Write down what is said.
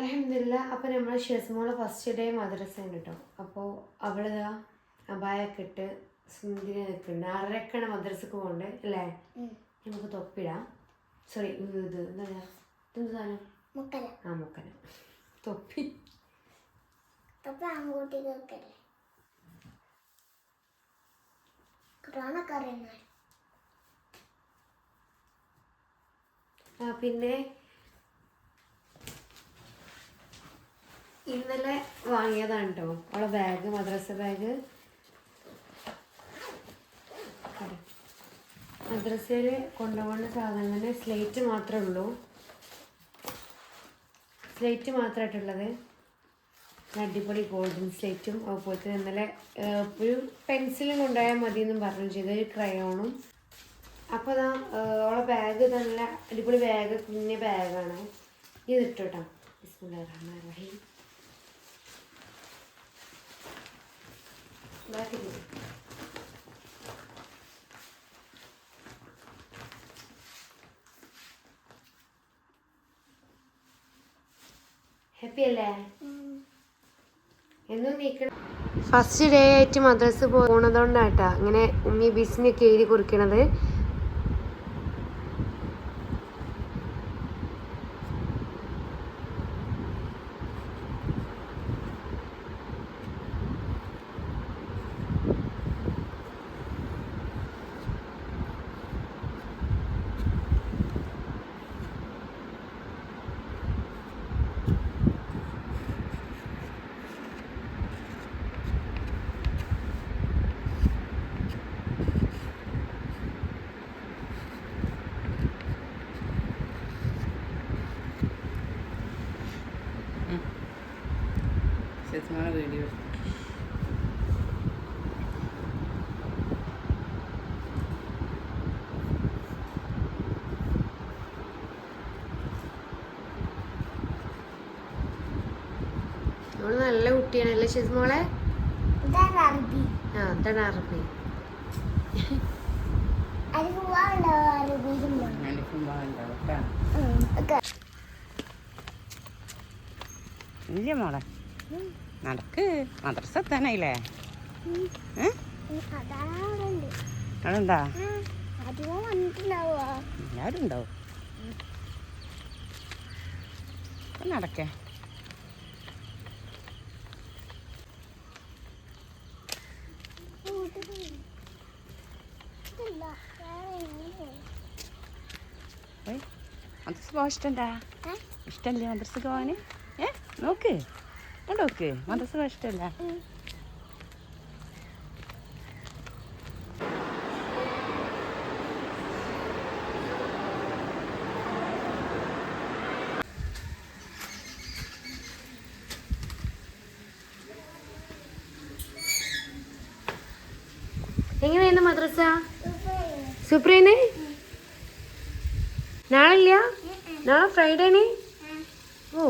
അൽഹംദുലില്ലാ. അപ്പോൾ നമ്മൾ ഷെസ്മോളെ ഫസ്റ്റ് ഡേ മദ്രസയാണ് കേട്ടോ. അപ്പോൾ അവളിതാ അബായൊക്കെ ഇട്ട് സുന്ദരി നിൽക്കുന്നുണ്ട്. 6:30 മദ്രസക്ക് പോകണ്ടേ അല്ലേ? നമുക്ക് തൊപ്പിടാം. സോറി, ഇത് എന്താ ഇതെന്ത് സാധനം? മുക്കല തൊപ്പി. പിന്നെ ഇന്നലെ വാങ്ങിയതാണ് കേട്ടോ അവളെ ബാഗ്, മദ്രസ ബാഗ്. മദ്രസയിൽ കൊണ്ടുപോകുന്ന സാധനം തന്നെ സ്ലേറ്റ് മാത്രമേ ഉള്ളൂ. സ്ലേറ്റ് മാത്രമായിട്ടുള്ളത്. അടിപൊളി ഗോൾഡൻ സ്ലേറ്റും അതുപോലെ തന്നെ ഇന്നലെ ഒരു പെൻസിലും കൊണ്ടുപോയാൽ മതി എന്നും പറഞ്ഞു ചെയ്ത്, ഒരു ക്രയോണും. അപ്പോൾ അതാ അവളെ ബാഗ് നല്ല അടിപൊളി ബാഗ്, കുഞ്ഞ ബാഗാണ്. ഇത് ഇട്ടോട്ടോ. ബിസ്മില്ലാഹിർ ഹാപ്പി അല്ലേ? എന്നും നീക്കണം. ഫസ്റ്റ് ഡേ ആയിട്ട് മദ്രസ പോണതുകൊണ്ടാട്ടാ ഇങ്ങനെ ഉമ്മി ബിസിനൊക്കെ എഴുതി കുറിക്കണത്. വീഡിയോ അവള് നല്ല കുട്ടിയാണല്ലേ ഷെസ്മോളെ? അതാണ് അറബി. ഇല്ല മോളെ, നടക്ക്. മദ്രസ എത്താനായില്ലേ? അതെന്താ എല്ലാരും ഉണ്ടാവും. നടക്കേ. മദ്രസ പോവാൻ ഇഷ്ടണ്ടാ? ഇഷ്ടല്ലേ മദ്രസ പോവാന്? നോക്ക്, നോക്ക്, മദ്രസ പോവാൻ ഇഷ്ടല്ല? എങ്ങനെയായിരുന്നു മദ്രസ? സൂപ്പറേന്? നാളെ ഇല്ല? നാളെ ഫ്രൈഡേന്? ഓ.